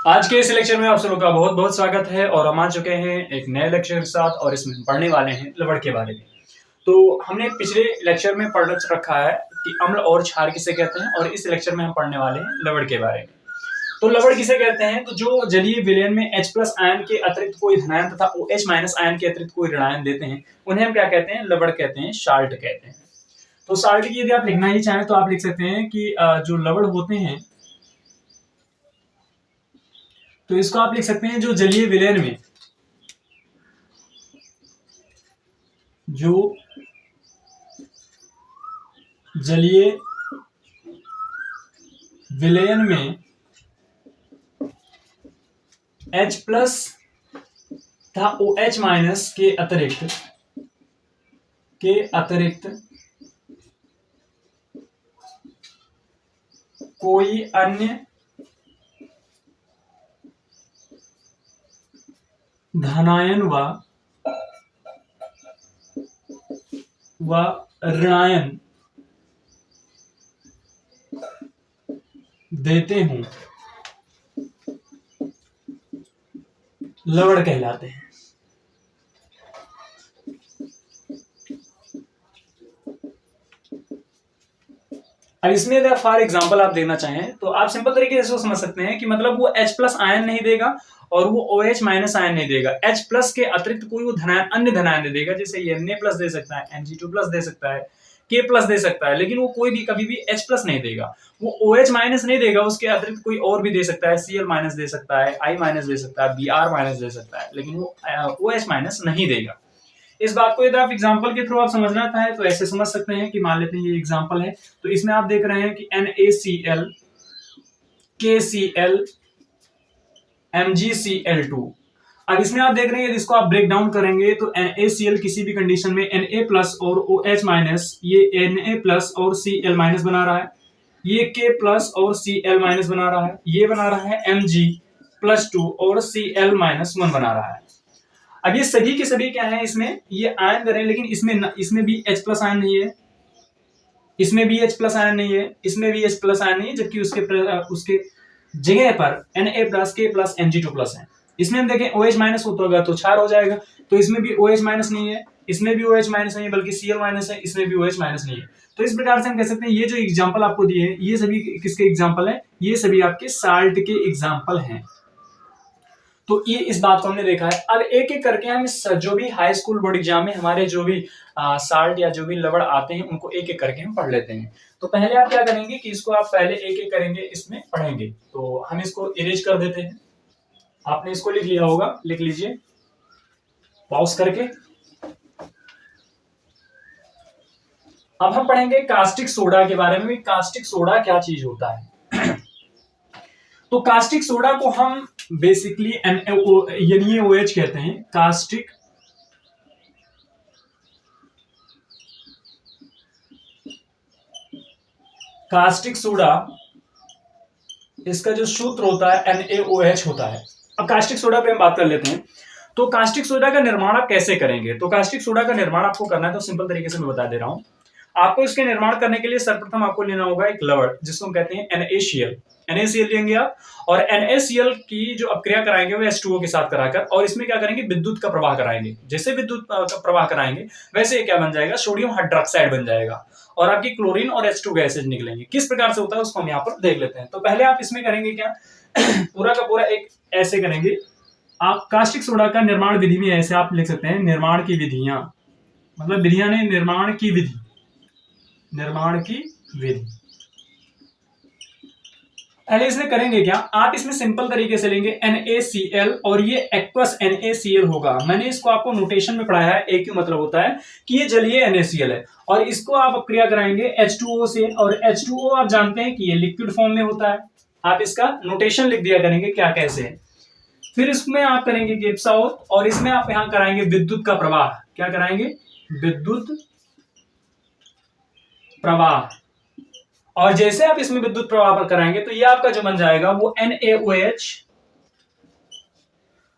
आज के इस लेक्चर में आप सभी का बहुत बहुत स्वागत है और हम आ चुके हैं एक नए लेक्चर के साथ और इसमें हम पढ़ने वाले हैं लवण के बारे में। तो हमने पिछले लेक्चर में पढ़ रखा है कि अम्ल और क्षार किसे कहते हैं और इस लेक्चर में हम पढ़ने वाले हैं लवण के बारे में। तो लवण किसे कहते हैं? तो जो जलीय विलयन में H+ आयन के अतिरिक्त कोई धनायन तथा OH- आयन के अतिरिक्त कोई ऋणायन देते हैं उन्हें हम क्या कहते हैं? लवण कहते हैं, साल्ट कहते हैं। तो साल्ट की यदि आप लिखना ही चाहें तो आप लिख सकते हैं कि जो लवण होते हैं तो इसको आप लिख सकते हैं जो जलीय विलयन में H+ तथा OH- के अतिरिक्त कोई अन्य धनायन व ऋणायन देते हों लवण कहलाते हैं। अब इसमें अगर फॉर एग्जांपल आप देखना चाहें तो आप सिंपल तरीके से समझ सकते हैं कि मतलब वो H+ आयन नहीं देगा और वो OH- आयन नहीं देगा। H+ के अतिरिक्त कोई वो धनायन अन्य धनायन दे देगा, जैसे ये Na+ दे सकता है, Mg2+ दे सकता है, K+ दे सकता है, लेकिन वो कोई भी कभी भी H+ नहीं देगा। वो OH- नहीं देगा, उसके अतिरिक्त कोई और भी दे सकता है, Cl- दे सकता है, I- दे सकता है, Br- दे सकता है, लेकिन वो OH- नहीं देगा। इस बात को यदि आप एग्जाम्पल के थ्रू आप समझना चाहें तो ऐसे समझ सकते हैं कि मान लेते हैं ये एग्जाम्पल है, तो इसमें आप देख रहे हैं कि NaCl, KCl, MgCl2। अब इसमें आप देख रहे हैं इसको आप ब्रेक डाउन करेंगे तो NaCl किसी भी कंडीशन में Na+ और OH- ये Na+ और Cl- बना रहा है, ये K+ और Cl- बना रहा है, ये बना रहा है Mg+2 और Cl-1 बना रहा है। अब ये सभी के सभी क्या है, इसमें ये आयन दे रहे हैं, लेकिन इसमें भी H+ आयन नहीं है, इसमें भी H+ आयन नहीं है, इसमें भी H+ आयन नहीं है, जबकि उसके जगह पर Na+, K+, Mg2+ है। इसमें हम देखें OH- होगा तो क्षार हो जाएगा, तो इसमें भी OH- नहीं है, इसमें भी OH- नहीं है, बल्कि Cl- है, इसमें भी OH- नहीं है। तो इस प्रकार से हम कह सकते हैं ये जो एग्जाम्पल आपको दिए हैं ये सभी किसके एग्जाम्पल है? ये सभी आपके साल्ट के एग्जाम्पल हैं। तो ये इस बात को हमने देखा है। अब एक एक करके हम इस जो भी हाई स्कूल बोर्ड एग्जाम में हमारे जो भी साल्ट या जो भी लवण आते हैं उनको एक एक करके हम पढ़ लेते हैं। तो पहले आप क्या करेंगे कि इसको आप पहले एक एक करेंगे, इसमें पढ़ेंगे। तो हम इसको इरेज कर देते हैं। आपने इसको लिख लिया होगा, लिख लीजिए पॉज करके। अब हम पढ़ेंगे कास्टिक सोडा के बारे में। कास्टिक सोडा क्या चीज होता है? तो कास्टिक सोडा को हम बेसिकली NaOH कहते हैं। कास्टिक सोडा इसका जो सूत्र होता है NaOH होता है। अब कास्टिक सोडा पे हम बात कर लेते हैं। तो कास्टिक सोडा का निर्माण आप कैसे करेंगे? तो कास्टिक सोडा का निर्माण आपको करना है तो सिंपल तरीके से मैं बता दे रहा हूं। आपको इसके निर्माण करने के लिए सर्वप्रथम आपको लेना होगा एक लवण, जिसको हम कहते हैं NaCl। NaCl लेंगे आप, और NaCl की जो अपक्रिया कराएंगे वो H2O के साथ कराकर, और इसमें क्या करेंगे, विद्युत का प्रवाह कराएंगे। जैसे विद्युत का प्रवाह कराएंगे वैसे क्या बन जाएगा, सोडियम हाइड्रोक्साइड बन जाएगा, और आपकी क्लोरीन और H2 गैसेज निकलेंगे। किस प्रकार से होता है उसको हम यहाँ पर देख लेते हैं। तो पहले आप इसमें करेंगे क्या, पूरा का पूरा एक ऐसे करेंगे आप। कास्टिक सोडा का निर्माण विधि में ऐसे आप लिख सकते हैं, निर्माण की विधियां, मतलब विधियां नहीं, निर्माण की विधि, निर्माण की विधि। पहले इसमें करेंगे क्या, आप इसमें सिंपल तरीके से लेंगे NaCl, और ये एक्वस NaCl होगा। मैंने इसको आपको नोटेशन में पढ़ाया है। AQ मतलब होता है कि ये जलीय NaCl है, और इसको आप अपक्रिया कराएंगे H2O से, और H2O आप जानते हैं कि ये लिक्विड फॉर्म में होता है। आप इसका नोटेशन लिख दिया करेंगे क्या कैसे है। फिर इसमें आप करेंगे गिब्स आउट, और इसमें आप यहां कराएंगे विद्युत का प्रवाह। क्या कराएंगे? विद्युत प्रवाह। और जैसे आप इसमें विद्युत प्रवाह कराएंगे तो ये आपका जो बन जाएगा वो NaOH,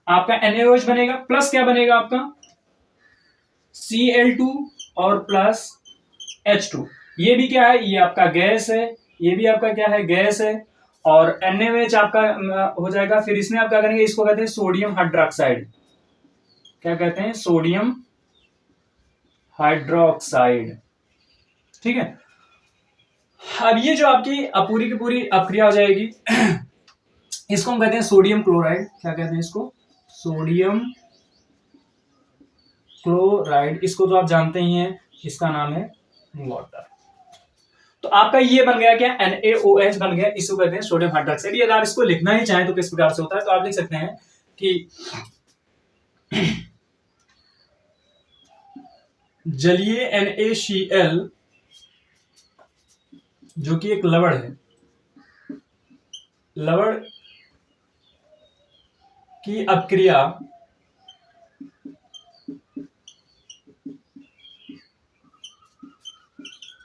आपका NaOH बनेगा, प्लस क्या बनेगा आपका Cl2 और प्लस H2। ये भी क्या है, ये आपका गैस है, ये भी आपका क्या है, गैस है। और NaOH आपका हो जाएगा। फिर इसमें आप क्या करेंगे, इसको कहते हैं सोडियम हाइड्रोक्साइड। क्या कहते हैं, सोडियम हाइड्रोक्साइड। ठीक है, अब ये जो आपकी पूरी की पूरी अपक्रिया हो जाएगी इसको हम कहते हैं सोडियम क्लोराइड। क्या कहते हैं इसको, सोडियम क्लोराइड। इसको तो आप जानते ही हैं, इसका नाम है वाटर। तो आपका ये बन गया क्या, NaOH बन गया, इसको कहते हैं सोडियम हाइड्रोक्साइड। यदि आप इसको लिखना ही चाहें तो किस प्रकार से होता है, तो आप लिख सकते हैं कि जलीय NaCl जो कि एक लवण है, लवण की अपक्रिया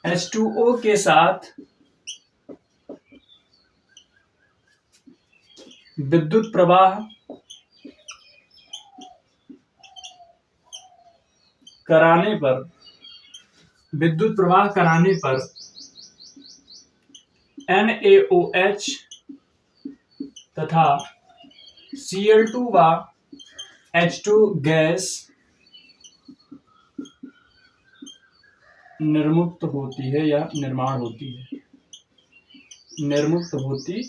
H2O के साथ विद्युत प्रवाह कराने पर, विद्युत प्रवाह कराने पर NaOH तथा Cl2 व H2 गैस निर्मुक्त होती है या निर्माण होती है, निर्मुक्त होती है।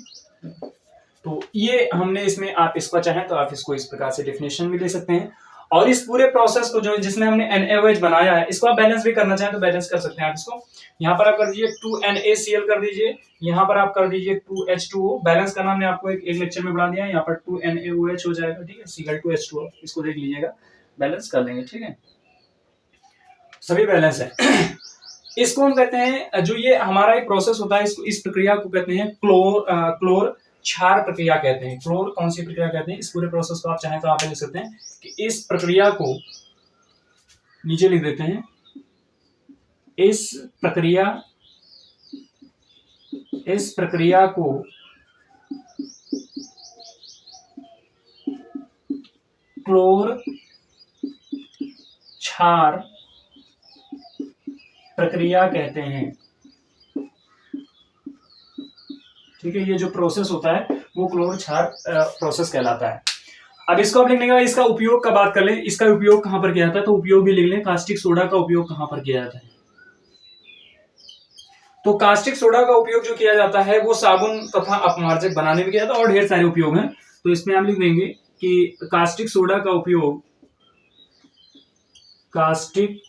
तो ये हमने इसमें, आप इसको चाहें तो आप इसको इस प्रकार से डेफिनेशन भी ले सकते हैं। और इस पूरे प्रोसेस को जो जिसमें हमने NaOH बनाया है, इसको आप बैलेंस भी करना चाहें तो बैलेंस कर सकते हैं। आप इसको यहाँ पर आप कर दीजिए 2NaCl कर दीजिए, यहाँ पर आप कर दीजिए 2H2O। बैलेंस करना हमने आपको एक लेक्चर में बढ़ा दिया है, यहाँ पर 2NaOH हो जाएगा। ठीक है, Cl2H2O, इसको देख लीजिएगा, बैलेंस कर लेंगे। ठीक है, सभी बैलेंस है इसको हम कहते हैं, जो ये हमारा एक प्रोसेस होता है, इसको, इस प्रक्रिया को कहते हैं क्लोर क्षार प्रक्रिया कहते हैं। क्लोर कौन सी प्रक्रिया कहते हैं, इस पूरे प्रोसेस को आप चाहें तो आप लिख सकते हैं कि इस प्रक्रिया को, नीचे लिख देते हैं, इस प्रक्रिया को क्लोर क्षार प्रक्रिया कहते हैं। ठीक है, ये जो प्रोसेस होता है वो क्लोर क्षार प्रोसेस कहलाता है। अब इसको आप लिखने के बाद इसका उपयोग का बात कर लें, इसका उपयोग कहां पर किया जाता है, तो उपयोग भी लिख लें। कास्टिक सोडा का उपयोग कहां पर किया जाता है, तो कास्टिक सोडा का उपयोग जो किया जाता है वो साबुन तथा अपमार्जक बनाने में किया जाता है, और ढेर सारे उपयोग हैं। तो इसमें हम लिख देंगे कि कास्टिक सोडा का उपयोग, कास्टिक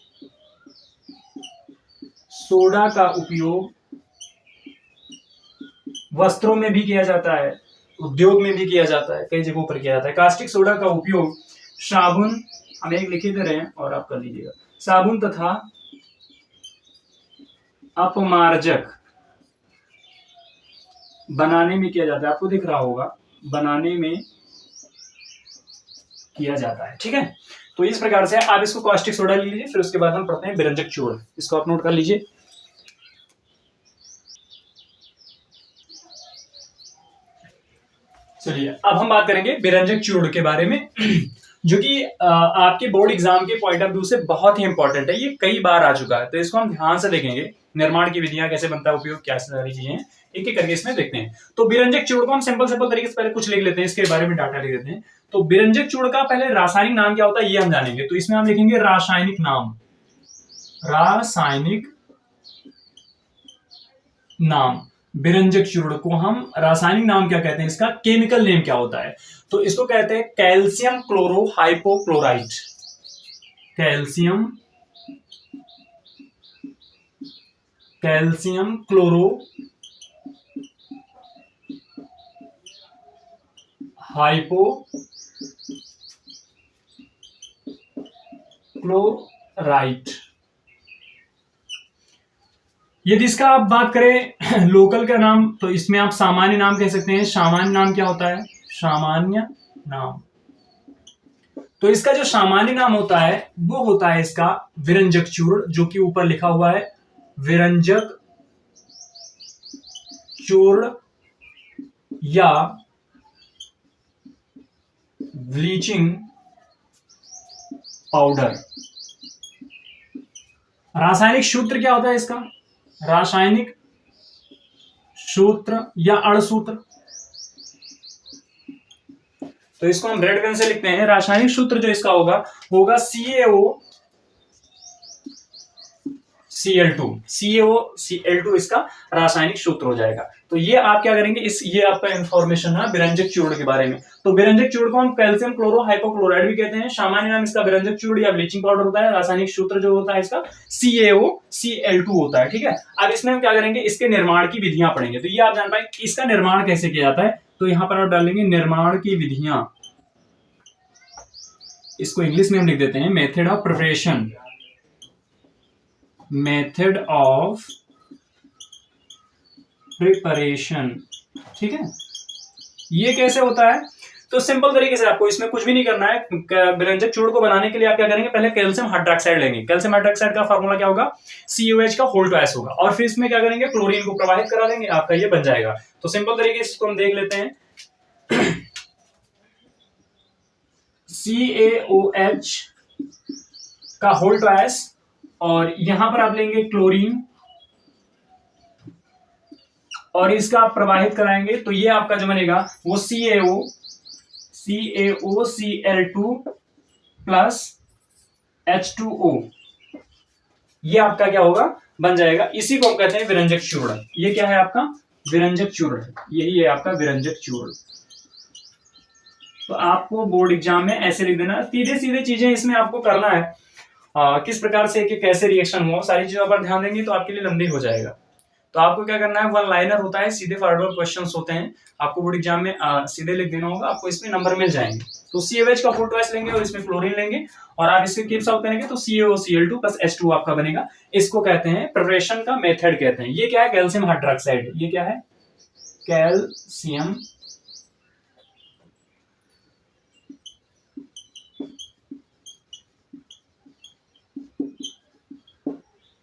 सोडा का उपयोग वस्त्रों में भी किया जाता है, उद्योग में भी किया जाता है, कई जगहों पर किया जाता है। कास्टिक सोडा का उपयोग साबुन, हम एक लिखे दे रहे हैं और आप कर लीजिएगा, साबुन तथा अपमार्जक बनाने में किया जाता है। आपको दिख रहा होगा, बनाने में किया जाता है। ठीक है, तो इस प्रकार से आप इसको कास्टिक सोडा ले लीजिए। फिर उसके बाद हम पढ़ते हैं विरंजक चूर्ण, इसको आप नोट कर लीजिए। चलिए, अब हम बात करेंगे विरंजक चूर्ण के बारे में जो कि आपके बोर्ड एग्जाम के पॉइंट ऑफ व्यू से बहुत ही इंपॉर्टेंट है। ये कई बार आ चुका है, तो इसको हम ध्यान से देखेंगे। निर्माण की विधियां कैसे बनता है, उपयोग क्या सारी चीजें हैं, एक एक करके इसमें देखते हैं। तो विरंजक चूर्ण को हम सिंपल तरीके से पहले कुछ लिख लेते हैं, इसके बारे में डाटा लिख देते हैं। तो विरंजक चूर्ण का पहले रासायनिक नाम क्या होता है ये हम जानेंगे। तो इसमें हम लिखेंगे रासायनिक नाम, रासायनिक नाम। विरंजक चूर्ण को हम रासायनिक नाम क्या कहते हैं, इसका केमिकल नेम क्या होता है, तो इसको कहते हैं calcium chloro hypochlorite. Calcium chloro hypochlorite. यदि इसका आप बात करें लोकल का नाम, तो इसमें आप सामान्य नाम कह सकते हैं। सामान्य नाम क्या होता है, सामान्य नाम, तो इसका जो सामान्य नाम होता है वो होता है इसका विरंजक चूर्ण, जो कि ऊपर लिखा हुआ है विरंजक चूर्ण या ब्लीचिंग पाउडर। रासायनिक सूत्र क्या होता है इसका, रासायनिक सूत्र या अणुसूत्र, तो इसको हम रेड पेन से लिखते हैं। रासायनिक सूत्र जो इसका होगा CaO Cl2, CaO Cl2 इसका रासायनिक सूत्र हो जाएगा। तो ये आप क्या करेंगे, ये आपका इंफॉर्मेशन है विरंजक चूर्ण के बारे में। तो विरंजक चूर्ण को हम कैल्शियम क्लोरो हाइपोक्लोराइड भी कहते हैं। सामान्य नाम इसका विरंजक चूर्ण या ब्लीचिंग पाउडर होता है। रासायनिक सूत्र जो होता है इसका CaO Cl2 होता है, ठीक है। अब इसमें हम क्या करेंगे, इसके निर्माण की विधियां पढ़ेंगे। तो ये आप जान पाए इसका निर्माण कैसे किया जाता है। तो यहां पर आप डालेंगे निर्माण की विधियां, इसको इंग्लिश में हम लिख देते हैं method of preparation, method of preparation, ठीक है। ये कैसे होता है, तो सिंपल तरीके से आपको इसमें कुछ भी नहीं करना है। विरंजक चूर्ण को बनाने के लिए आप क्या करेंगे, पहले कैल्शियम हाइड्रोक्साइड लेंगे। कैल्शियम हाइड्रोक्साइड का फार्मूला क्या होगा, COH का होल ट्वाइस होगा। और फिर इसमें क्या करेंगे, क्लोरीन को प्रवाहित करा देंगे, आपका ये बन जाएगा। तो सिंपल तरीके से इसको हम देख लेते हैं। CaOH का होल ट्वाइस, और यहां पर आप लेंगे क्लोरीन और इसका आप प्रवाहित कराएंगे। तो ये आपका जो बनेगा वो CaOCl2 प्लस H2O, ये आपका क्या होगा, बन जाएगा। इसी को हम कहते हैं विरंजक चूर्ण। ये क्या है आपका विरंजक चूर्ण, यही है आपका विरंजक चूर्ण। तो आपको बोर्ड एग्जाम में ऐसे लिख देना, सीधे सीधे चीजें इसमें आपको करना है। किस प्रकार से कि कैसे रिएक्शन हुआ, सारी चीजों पर ध्यान देंगे तो आपके लिए लंबी हो जाएगा। तो आपको क्या करना है, वन लाइनर होता है, सीधे फॉरवर्ड क्वेश्चंस होते हैं। आपको बोर्ड एग्जाम में सीधे लिख देना होगा, आपको इसमें नंबर मिल जाएंगे। तो COH का फुल ट्वाइस लेंगे और इसमें क्लोरीन लेंगे और आप इसके कीप सॉल्व करेंगे तो CaOCl2 प्लस H2 आपका बनेगा। इसको कहते हैं प्रिपरेशन का मेथड कहते हैं। ये क्या है, कैल्शियम हाइड्रोक्साइड। ये क्या है, कैल्शियम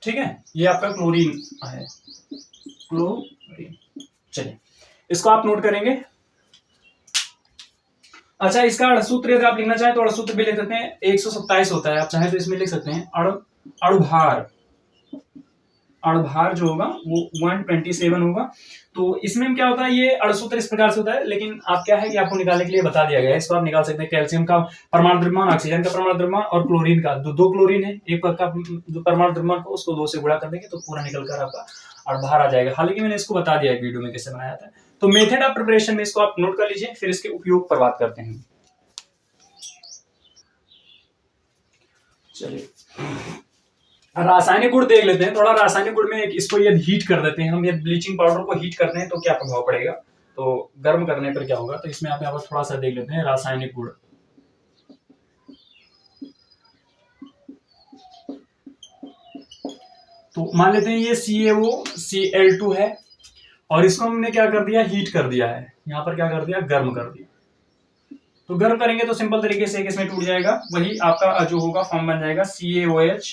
ठीक है। ये आपका क्लोरीन है, क्लोरीन। चलिए इसको आप नोट करेंगे। अच्छा, इसका अणुसूत्र अगर आप लिखना चाहें तो अणुसूत्र भी लिख सकते हैं, 127 होता है। आप चाहें तो इसमें लिख सकते हैं अणुभार, अणुभार जो होगा वो 127 होगा। तो इसमें क्या होता है, ये अणुसूत्र इस प्रकार से होता है, लेकिन आप क्या है कि आपको निकालने के लिए बता दिया गया है। इसको आप निकाल सकते हैं, कैल्शियम का परमाणु द्रव्यमान, ऑक्सीजन का परमाणु द्रव्यमान और क्लोरीन का, दो क्लोरीन है, एक का जो परमाणु द्रव्यमान को उसको 2 से गुणा कर देंगे तो पूरा निकल कर आपका अणुभार आ जाएगा। हालांकि मैंने इसको बता दिया है वीडियो में कैसे बनाया था। तो मेथड ऑफ प्रिपरेशन में इसको आप नोट कर लीजिए, फिर इसके उपयोग पर बात करते हैं। चलिए रासायनिक गुण देख लेते हैं थोड़ा। रासायनिक गुण में इसको यदि हीट कर देते हैं हम, यदि ब्लीचिंग पाउडर को हीट करते हैं तो क्या प्रभाव पड़ेगा, तो गर्म करने पर क्या होगा। तो इसमें आप यहाँ पर थोड़ा सा देख लेते हैं रासायनिक गुण। तो मान लेते हैं ये CaOCl2 है और इसको हमने क्या कर दिया, हीट कर दिया है। यहाँ पर क्या कर दिया, गर्म कर दिया। तो गर्म करेंगे तो सिंपल तरीके से इसमें टूट जाएगा, वही आपका जो होगा फॉर्म बन जाएगा CaOH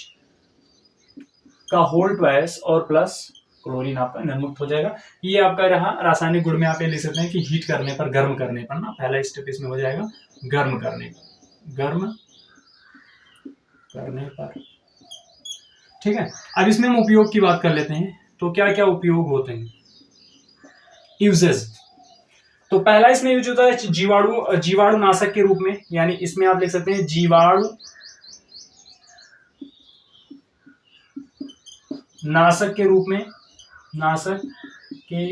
का होल ट्वाइस और प्लस क्लोरीन आपका निर्मुक्त हो जाएगा। ये आपका रहा रासायनिक गुण में। आप ये लिख सकते हैं कि हीट करने पर, गर्म करने पर ना, पहला स्टेप इसमें हो जाएगा गर्म करने पर, गर्म करने पर, ठीक है। अब इसमें हम उपयोग की बात कर लेते हैं। तो क्या क्या उपयोग होते हैं, यूजेस। तो पहला इसमें यूज होता है जीवाणु नाशक के रूप में, यानी इसमें आप लिख सकते हैं जीवाणु नाशक के रूप में, नाशक के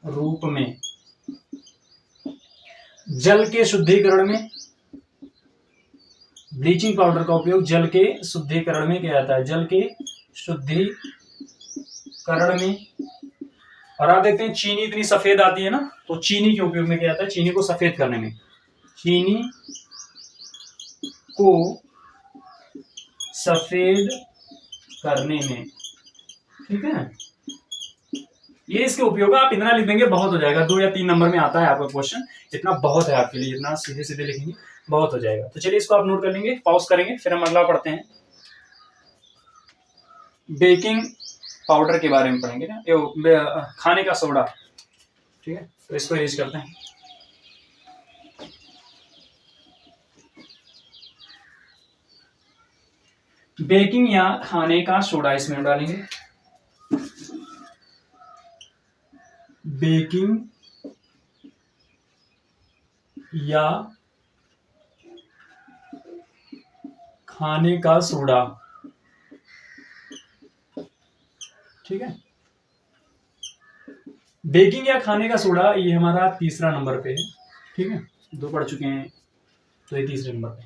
रूप में, जल के शुद्धिकरण में। ब्लीचिंग पाउडर का उपयोग जल के शुद्धिकरण में किया जाता है, जल के शुद्धिकरण में। और आप देखते हैं चीनी इतनी सफेद आती है ना, तो चीनी के उपयोग में किया जाता है, चीनी को सफेद करने में, चीनी को सफेद करने में, ठीक है। ये इसके उपयोग आप इतना लिख देंगे बहुत हो जाएगा, 2 या 3 नंबर में आता है आपका क्वेश्चन, इतना बहुत है आपके लिए, इतना सीधे सीधे लिखेंगे बहुत हो जाएगा। तो चलिए इसको आप नोट कर लेंगे, पॉज करेंगे, फिर हम अगला पढ़ते हैं। बेकिंग पाउडर के बारे में पढ़ेंगे ना, खाने का सोडा, ठीक है। तो इसको यूज करते हैं। बेकिंग या खाने का सोडा इसमें डालेंगे, बेकिंग या खाने का सोडा, ठीक है। बेकिंग या खाने का सोडा ये हमारा तीसरा नंबर पे है, ठीक है, दो पढ़ चुके हैं तो ये तीसरे नंबर पे।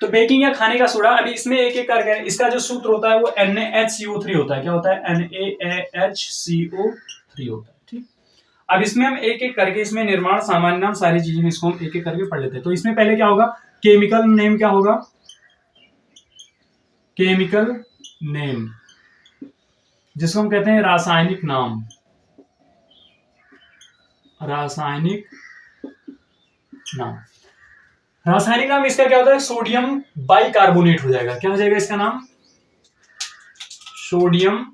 तो बेकिंग या खाने का सोडा, अभी इसमें एक एक करके इसका जो सूत्र होता है वो NaHCO3 होता है। क्या होता है? NaHCO3 होता है, ठीक। अब इसमें हम एक एक करके इसमें निर्माण, सामान्य नाम, सारी चीजें इसको हम एक एक करके पढ़ लेते हैं। तो इसमें पहले क्या होगा? केमिकल नेम क्या होगा? केमिकल नेम, जिसको हम कहते हैं रासायनिक नाम। रासायनिक नाम, रासायनिक नाम इसका क्या होता है? सोडियम बाइकार्बोनेट हो जाएगा। क्या हो जाएगा इसका नाम? Sodium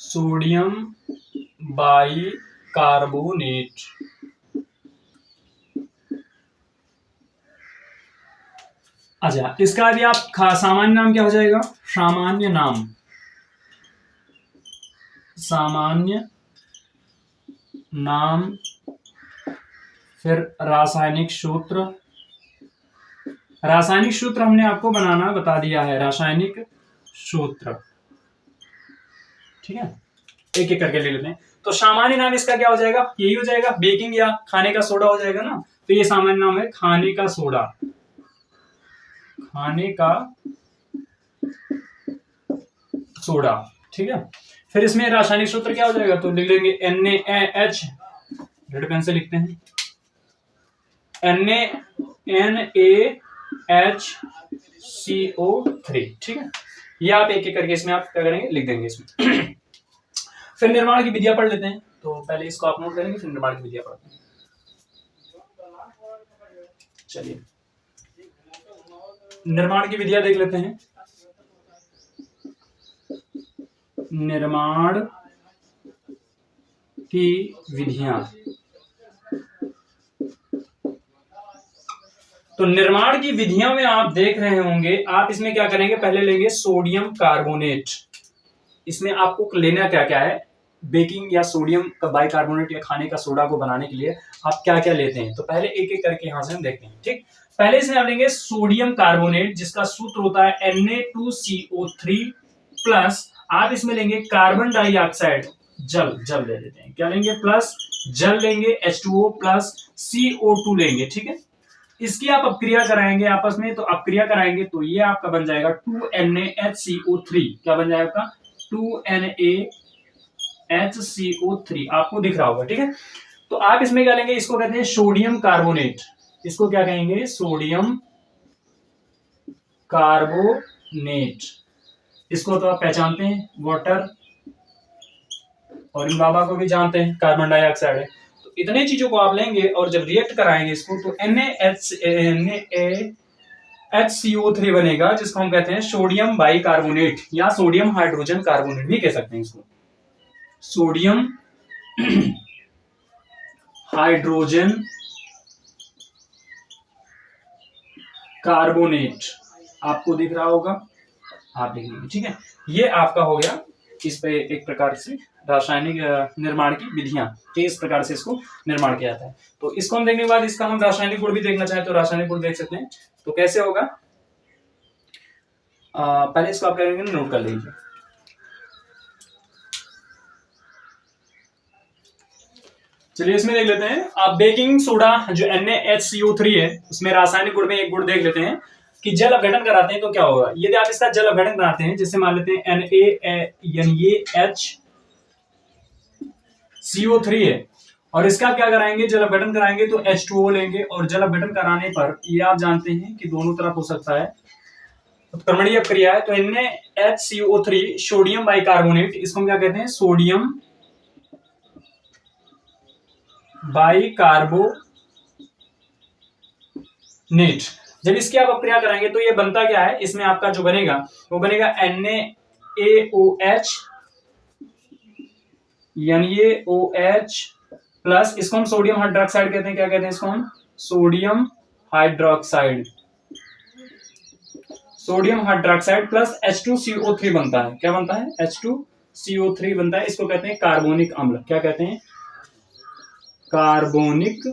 sodium bicarbonate. अच्छा, इसका भी आप सामान्य नाम क्या हो जाएगा? सामान्य नाम, सामान्य नाम। फिर रासायनिक सूत्र, रासायनिक सूत्र हमने आपको बनाना बता दिया है, रासायनिक सूत्र, ठीक है। एक एक करके ले लेते हैं। तो सामान्य नाम इसका क्या हो जाएगा? यही हो जाएगा, बेकिंग या खाने का सोडा हो जाएगा ना। तो ये सामान्य नाम है खाने का सोडा, खाने का सोडा, ठीक है। फिर इसमें रासायनिक सूत्र क्या हो जाएगा? तो लिख लेंगे NaH, रेड पेन से लिखते हैं, NaHCO3, ठीक है। ये आप एक एक करके इसमें आप क्या करेंगे? लिख देंगे इसमें। फिर निर्माण की विधियां पढ़ लेते हैं। तो पहले इसको आप नोट करेंगे, फिर निर्माण की विधियां पढ़ते हैं। चलिए निर्माण की विधियां देख लेते हैं। निर्माण की विधियां, तो निर्माण की विधियों में आप देख रहे होंगे, आप इसमें क्या करेंगे? पहले लेंगे सोडियम कार्बोनेट। इसमें आपको लेना क्या क्या है? बेकिंग या सोडियम का बाइकार्बोनेट या खाने का सोडा को बनाने के लिए आप क्या क्या लेते हैं? तो पहले एक एक करके यहां से हम देखते हैं, ठीक। पहले इसमें आप लेंगे सोडियम कार्बोनेट, जिसका सूत्र होता है Na2CO3 प्लस आप इसमें लेंगे कार्बन डाइऑक्साइड, जल, जल ले लेते हैं, क्या लेंगे? प्लस जल लेंगे, H2O प्लस CO2 लेंगे, ठीक है। इसकी आप अपक्रिया कराएंगे आपस में, तो अपक्रिया कराएंगे तो ये आपका बन जाएगा 2NaHCO3। क्या बन जाएगा आपका? 2NaHCO3, आपको दिख रहा होगा, ठीक है। तो आप इसमें क्या लेंगे? इसको कहते हैं सोडियम कार्बोनेट। इसको क्या कहेंगे? Sodium carbonate. इसको तो आप पहचानते हैं, वाटर, और इन बाबा को भी जानते हैं, कार्बन डाइऑक्साइड है। तो इतने चीजों को आप लेंगे और जब रिएक्ट कराएंगे इसको, तो NaHCO3 बनेगा, जिसको हम कहते हैं सोडियम बाइकार्बोनेट या सोडियम हाइड्रोजन कार्बोनेट भी कह सकते हैं इसको। सोडियम हाइड्रोजन कार्बोनेट, आपको दिख रहा होगा, आप देख लीजिए, ठीक है। ये आपका हो गया इस पे एक प्रकार से रासायनिक निर्माण की विधियां, कि इस प्रकार से इसको निर्माण किया जाता है। तो इसको हम देखने के बाद इसका हम रासायनिक गुण भी देखना चाहें तो रासायनिक गुण देख सकते हैं। तो कैसे होगा? पहले इसको आप करेंगे, नोट कर लीजिए। चलिए इसमें देख लेते हैं। आप बेकिंग सोडा जो NaHCO3 है, उसमें रासायनिक गुण में एक गुण देख लेते हैं कि जल अपघटन कराते हैं तो क्या होगा। यदि आप इसका जल अपघटन कराते हैं, जैसे मान लेते हैं NaHCO3 है, और इसका आप क्या कराएंगे? जल अपघटन कराएंगे तो H2O लेंगे, और जल अपघटन कराने पर ये आप जानते हैं कि दोनों तरफ हो सकता है, उत्क्रमणीय अपक्रिया है। तो NaHCO3 सोडियम बाइकार्बोनेट, इसको हम क्या कहते हैं? Sodium bicarbonate. जब इसकी आप अपक्रिया कराएंगे तो ये बनता क्या है? इसमें आपका जो बनेगा वो बनेगा NaOH, NaOH प्लस, इसको हम सोडियम हाइड्रोक्साइड कहते हैं। क्या कहते हैं इसको हम? Sodium hydroxide. Sodium hydroxide plus H2CO3 बनता है। क्या बनता है? H2CO3 बनता है। इसको कहते हैं कार्बोनिक अम्ल। क्या कहते हैं? कार्बोनिक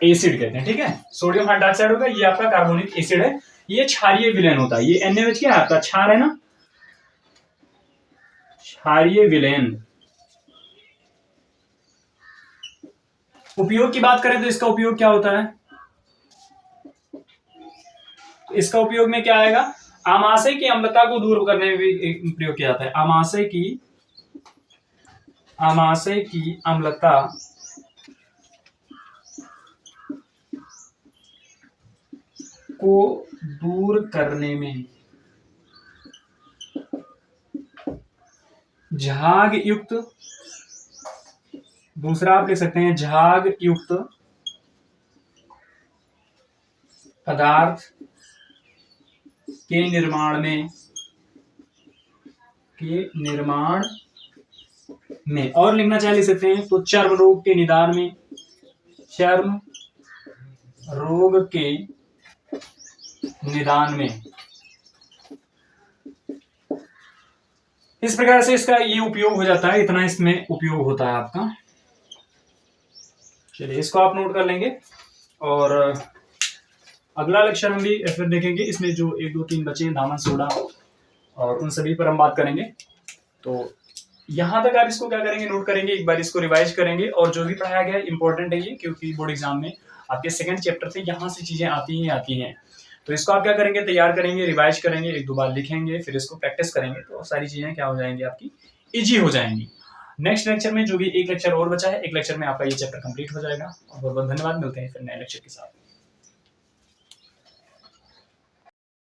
एसिड कहते हैं। ठीक है, सोडियम हाइड्रोक्साइड होगा, ये आपका कार्बोनिक एसिड है। ये क्षारीय विलयन होता है। ये NaOH क्या है आपका, क्षार है ना, क्षारीय विलयन। उपयोग की बात करें तो इसका उपयोग क्या होता है, इसका उपयोग में क्या आएगा, आमाशय की अम्लता को दूर करने में भी प्रयोग किया जाता है। आमाशय की अम्लता को दूर करने में झाग युक्त, दूसरा आप लिख सकते हैं झाग युक्त पदार्थ के निर्माण में और लिखना चाहे लिख सकते हैं तो चर्म रोग के निदान में, चर्म रोग के निदान में। इस प्रकार से इसका ये उपयोग हो जाता है, इतना इसमें उपयोग होता है आपका। चलिए इसको आप नोट कर लेंगे और अगला लेक्चर हम भी फिर देखेंगे। इसमें जो 1 2 3 बचे हैं दामन सोडा और उन सभी पर हम बात करेंगे। तो यहां तक आप इसको क्या करेंगे, नोट करेंगे, एक बार इसको रिवाइज करेंगे और जो भी पढ़ाया गया इंपॉर्टेंट है ये, क्योंकि बोर्ड एग्जाम में आपके सेकंड चैप्टर से यहां से चीजें आती हैं। तो इसको आप क्या करेंगे, तैयार करेंगे, रिवाइज करेंगे, 1 2 बार लिखेंगे, फिर इसको प्रैक्टिस करेंगे, तो सारी चीजें क्या हो जाएंगी आपकी, इजी हो जाएंगी। नेक्स्ट लेक्चर में जो भी एक लेक्चर और बचा है, एक लेक्चर में आपका ये चैप्टर कंप्लीट हो जाएगा। और बहुत बहुत धन्यवाद, मिलते हैं फिर नए लेक्चर के साथ।